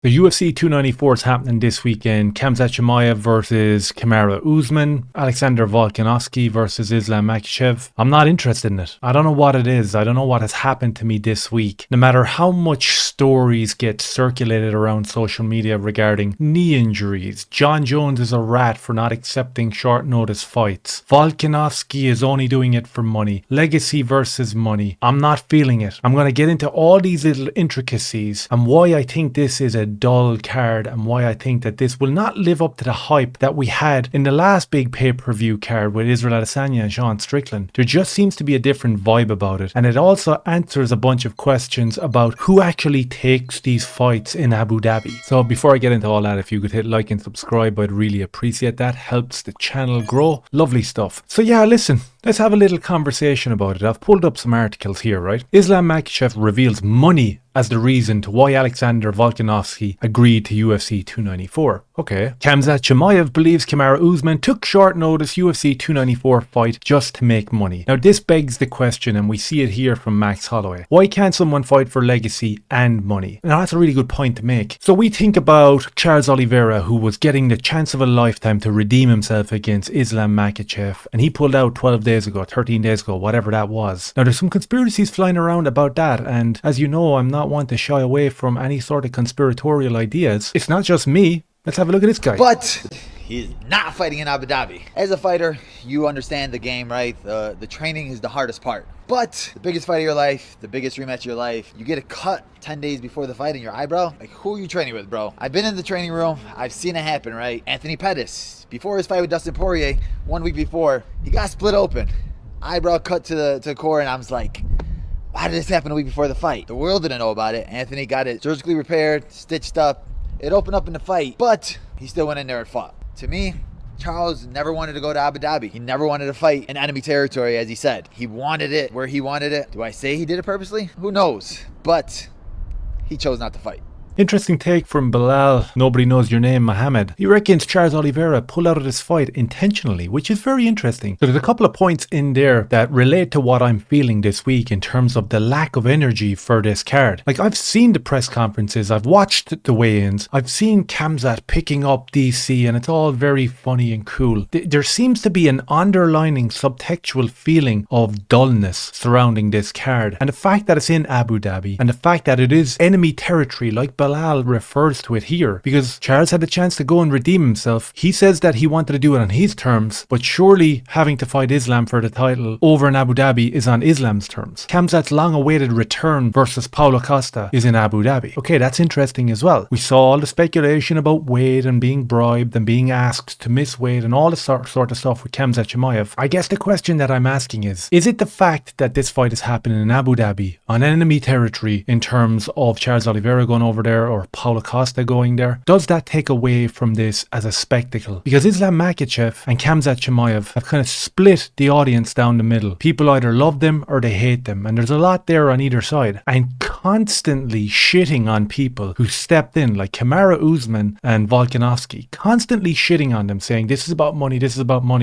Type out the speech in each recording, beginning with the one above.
The UFC 294 is happening this weekend. Khamzat Chimaev versus Kamaru Usman. Alexander Volkanovski versus Islam Makhachev. I'm not interested in it. I don't know what it is. I don't know what has happened to me this week. No matter how much stories get circulated around social media regarding knee injuries, John Jones is a rat for not accepting short notice fights. Volkanovski is only doing it for money. Legacy versus money. I'm not feeling it. I'm going to get into all these little intricacies and why I think this is a dull card and why I think that this will not live up to the hype that we had in the last big pay-per-view card with Israel Adesanya and Sean Strickland. There just seems to be a different vibe about it, and it also answers a bunch of questions about who actually takes these fights in Abu Dhabi. So before I get into all that, if you could hit like and subscribe, I'd really appreciate that. Helps the channel grow. Lovely stuff. So yeah, listen, let's have a little conversation about it. I've pulled up some articles here, right? Islam Makhachev reveals money as the reason to why Alexander Volkanovski agreed to UFC 294. Okay. Khamzat Chimaev believes Kamaru Usman took short notice UFC 294 fight just to make money. Now this begs the question, and we see it here from Max Holloway. Why can't someone fight for legacy and money? Now that's a really good point to make. So we think about Charles Oliveira, who was getting the chance of a lifetime to redeem himself against Islam Makhachev, and he pulled out 12 days ago, 13 days ago, whatever that was. Now there's some conspiracies flying around about that, and as you know, I'm not one to shy away from any sort of conspiratorial ideas. It's not just me. Let's have a look at this guy. But he's not fighting in Abu Dhabi. As a fighter, you understand the game, right? The training is the hardest part. But the biggest fight of your life, the biggest rematch of your life, you get a cut 10 days before the fight in your eyebrow. Like, who are you training with, bro? I've been in the training room. I've seen it happen, right? Anthony Pettis, before his fight with Dustin Poirier, 1 week before, he got split open. Eyebrow cut to the core, and I was like, why did this happen a week before the fight? The world didn't know about it. Anthony got it surgically repaired, stitched up. It opened up in the fight, but he still went in there and fought. To me, Charles never wanted to go to Abu Dhabi. He never wanted to fight in enemy territory, as he said. He wanted it where he wanted it. Do I say he did it purposely? Who knows? But he chose not to fight. Interesting take from Bilal, nobody knows your name, Mohammed. He reckons Charles Oliveira pulled out of this fight intentionally, which is very interesting. So there's a couple of points in there that relate to what I'm feeling this week in terms of the lack of energy for this card. Like, I've seen the press conferences, I've watched the weigh-ins, I've seen Khamzat picking up DC, and it's all very funny and cool. There seems to be an underlining subtextual feeling of dullness surrounding this card. And the fact that it's in Abu Dhabi, and the fact that it is enemy territory, like Bilal refers to it here, because Charles had the chance to go and redeem himself. He says that he wanted to do it on his terms, but surely having to fight Islam for the title over in Abu Dhabi is on Islam's terms. Khamzat's long-awaited return versus Paulo Costa is in Abu Dhabi. Okay, that's interesting as well. We saw all the speculation about weight and being bribed and being asked to miss weight and all the sort of stuff with Khamzat Chimaev. I guess the question that I'm asking is it the fact that this fight is happening in Abu Dhabi on enemy territory in terms of Charles Oliveira going over there or Paulo Costa going there? Does that take away from this as a spectacle? Because Islam Makhachev and Khamzat Chimaev have kind of split the audience down the middle. People either love them or they hate them, and there's a lot there on either side. And constantly shitting on people who stepped in, like Kamaru Usman and Volkanovski, constantly shitting on them, saying this is about money,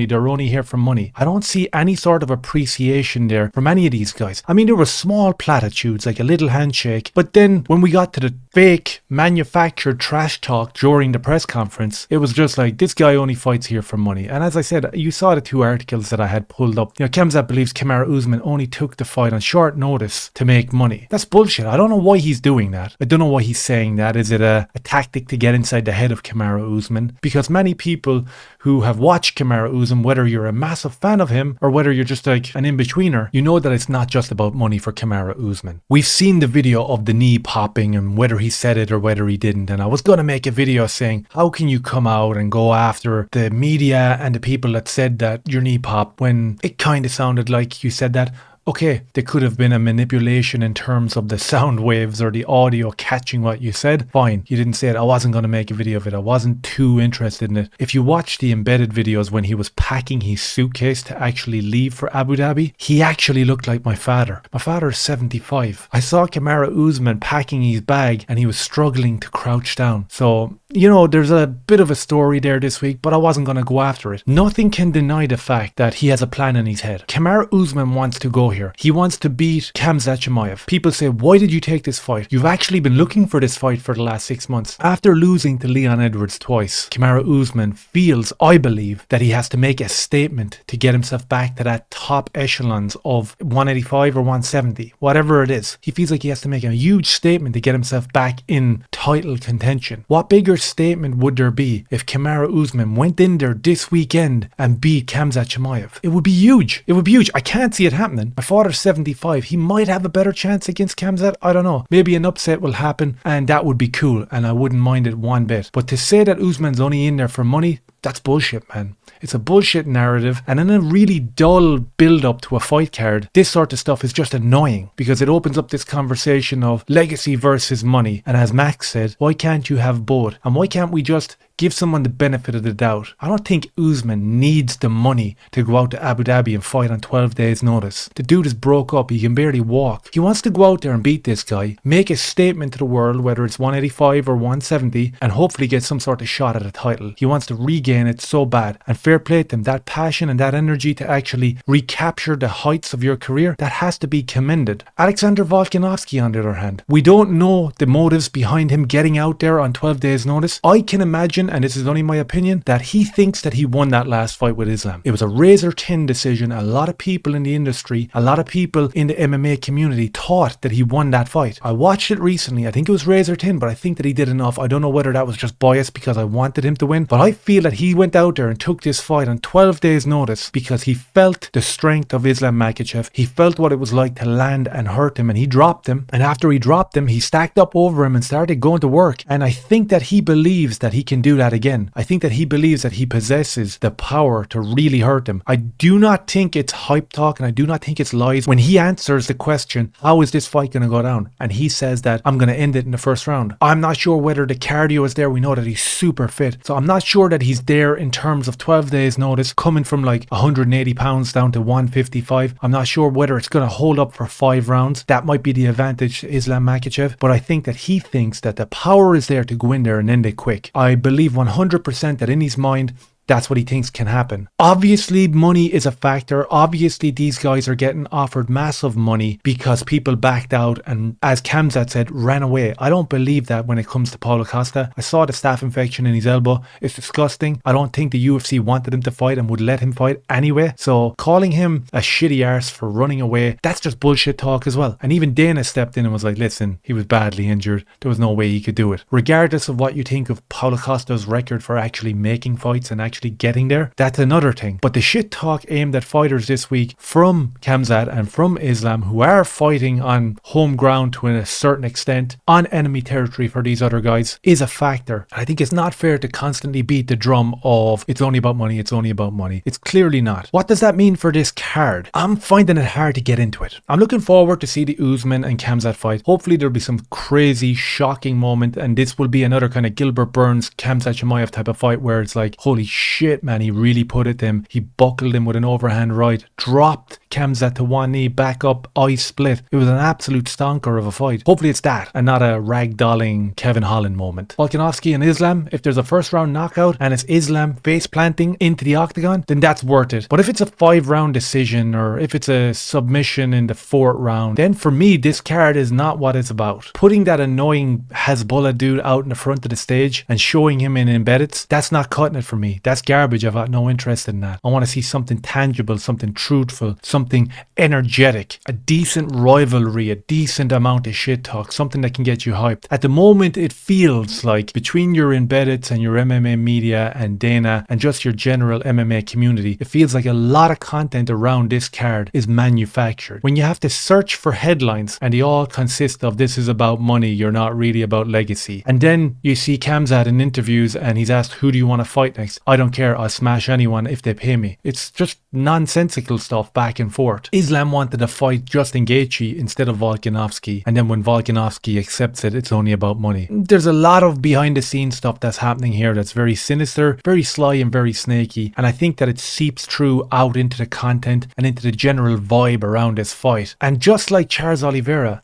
they're only here for money. I don't see any sort of appreciation there from any of these guys. I mean, there were small platitudes like a little handshake, but then when we got to the fake manufactured trash talk during the press conference, it was just like, this guy only fights here for money. And as I said, you saw the two articles that I had pulled up. You know, Khamzat believes Kamaru Usman only took the fight on short notice to make money. That's bullshit. I don't know why he's doing that. I don't know why he's saying that. Is it a tactic to get inside the head of Kamaru Usman? Because many people who have watched Kamaru Usman, whether you're a massive fan of him or whether you're just like an in-betweener, you know that it's not just about money for Kamaru Usman. We've seen the video of the knee popping and whether he said it or whether he didn't, and I was going to make a video saying, how can you come out and go after the media and the people that said that your knee popped when it kind of sounded like you said that? Okay, there could have been a manipulation in terms of the sound waves or the audio catching what you said. Fine, you didn't say it. I wasn't going to make a video of it. I wasn't too interested in it. If you watch the embedded videos when he was packing his suitcase to actually leave for Abu Dhabi, he actually looked like my father. My father is 75. I saw Kamaru Usman packing his bag and he was struggling to crouch down. So you know, there's a bit of a story there this week, but I wasn't going to go after it. Nothing can deny the fact that he has a plan in his head. Kamaru Usman wants to go here. He wants to beat Khamzat Chimaev. People say, why did you take this fight? You've actually been looking for this fight for the last 6 months. After losing to Leon Edwards twice, Kamaru Usman feels, I believe, that he has to make a statement to get himself back to that top echelons of 185 or 170, whatever it is. He feels like he has to make a huge statement to get himself back in title contention. What bigger statement would there be if Kamaru Usman went in there this weekend and beat Khamzat Chimaev? It would be huge. It would be huge. I can't see it happening. My father's 75. He might have a better chance against Khamzat. I don't know. Maybe an upset will happen and that would be cool and I wouldn't mind it one bit. But to say that Usman's only in there for money, that's bullshit, man. It's a bullshit narrative, and in a really dull build-up to a fight card, this sort of stuff is just annoying because it opens up this conversation of legacy versus money. And as Max said, why can't you have both? And why can't we just give someone the benefit of the doubt? I don't think Usman needs the money to go out to Abu Dhabi and fight on 12 days notice. The dude is broke up, he can barely walk. He wants to go out there and beat this guy, make a statement to the world, whether it's 185 or 170, and hopefully get some sort of shot at a title. He wants to regain it so bad, and fair play to him, that passion and that energy to actually recapture the heights of your career, that has to be commended. Alexander Volkanovski, on the other hand, we don't know the motives behind him getting out there on 12 days notice. I can imagine, and this is only my opinion, that he thinks that he won that last fight with Islam. It was a razor thin decision. A lot of people in the industry, a lot of people in the MMA community thought that he won that fight. I watched it recently. I think it was razor thin, but I think that he did enough. I don't know whether that was just bias because I wanted him to win, but I feel that he went out there and took this fight on 12 days notice because he felt the strength of Islam Makhachev. He felt what it was like to land and hurt him, and he dropped him. And after he dropped him, he stacked up over him and started going to work. And I think that he believes that he can do that again. I think that he believes that he possesses the power to really hurt him. I do not think it's hype talk, and I do not think it's lies when he answers the question, how is this fight going to go down? And he says that I'm going to end it in the first round. I'm not sure whether the cardio is there. We know that he's super fit. So I'm not sure that he's there in terms of 12 days notice, coming from like 180 pounds down to 155. I'm not sure whether it's going to hold up for 5 rounds. That might be the advantage to Islam Makhachev, but I think that he thinks that the power is there to go in there and end it quick. I believe 100% that in his mind, that's what he thinks can happen. Obviously, money is a factor. Obviously, these guys are getting offered massive money because people backed out and, as Khamzat said, ran away. I don't believe that when it comes to Paulo Costa. I saw the staph infection in his elbow. It's disgusting. I don't think the UFC wanted him to fight and would let him fight anyway. So calling him a shitty arse for running away, that's just bullshit talk as well. And even Dana stepped in and was like, listen, he was badly injured. There was no way he could do it. Regardless of what you think of Paulo Costa's record for actually making fights and actually getting there, that's another thing. But the shit talk aimed at fighters this week from Khamzat and from Islam, who are fighting on home ground to a certain extent, on enemy territory for these other guys, is a factor. And I think it's not fair to constantly beat the drum of it's only about money, it's only about money. It's clearly not. What does that mean for this card? I'm finding it hard to get into it. I'm looking forward to see the Usman and Khamzat fight. Hopefully there'll be some crazy, shocking moment, and this will be another kind of Gilbert Burns, Khamzat Chimaev type of fight where it's like, holy shit, man, he really put it to him. He buckled him with an overhand right, dropped Khamzat to one knee, back up, eyes split. It was an absolute stonker of a fight. Hopefully it's that and not a ragdolling Kevin Holland moment. Volkanovski and Islam, if there's a first round knockout and it's Islam face planting into the octagon, then that's worth it. But if it's a 5-round decision or if it's a submission in the 4th round, then for me this card is not what it's about. Putting that annoying Hezbollah dude out in the front of the stage and showing him in embeddeds, that's not cutting it for me. That's garbage. I've got no interest in that. I want to see something tangible, something truthful, something energetic, a decent rivalry, a decent amount of shit talk, something that can get you hyped. At the moment, it feels like between your embeddeds and your MMA media and Dana and just your general MMA community, it feels like a lot of content around this card is manufactured. When you have to search for headlines and they all consist of this is about money, you're not really about legacy. And then you see Khamzat in interviews and he's asked, who do you want to fight next? I don't care. I'll smash anyone if they pay me. It's just nonsensical stuff back and forth. Islam wanted to fight Justin Gaethje instead of Volkanovski, and then when Volkanovski accepts it, it's only about money. There's a lot of behind the scenes stuff that's happening here that's very sinister, very sly and very snaky, and I think that it seeps through out into the content and into the general vibe around this fight. And just like Charles Oliveira,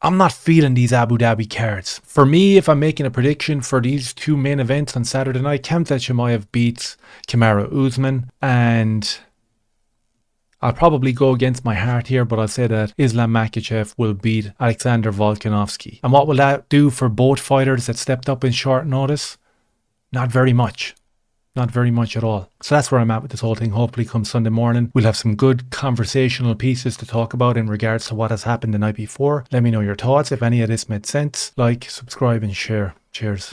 I'm not feeling these Abu Dhabi cards. For me, if I'm making a prediction for these two main events on Saturday night, Khamzat Chimaev beats Kamaru Usman, and I'll probably go against my heart here, but I'll say that Islam Makhachev will beat Alexander Volkanovski. And what will that do for both fighters that stepped up in short notice? Not very much. Not very much at all. So that's where I'm at with this whole thing. Hopefully come Sunday morning, we'll have some good conversational pieces to talk about in regards to what has happened the night before. Let me know your thoughts. If any of this made sense, like, subscribe and share. Cheers.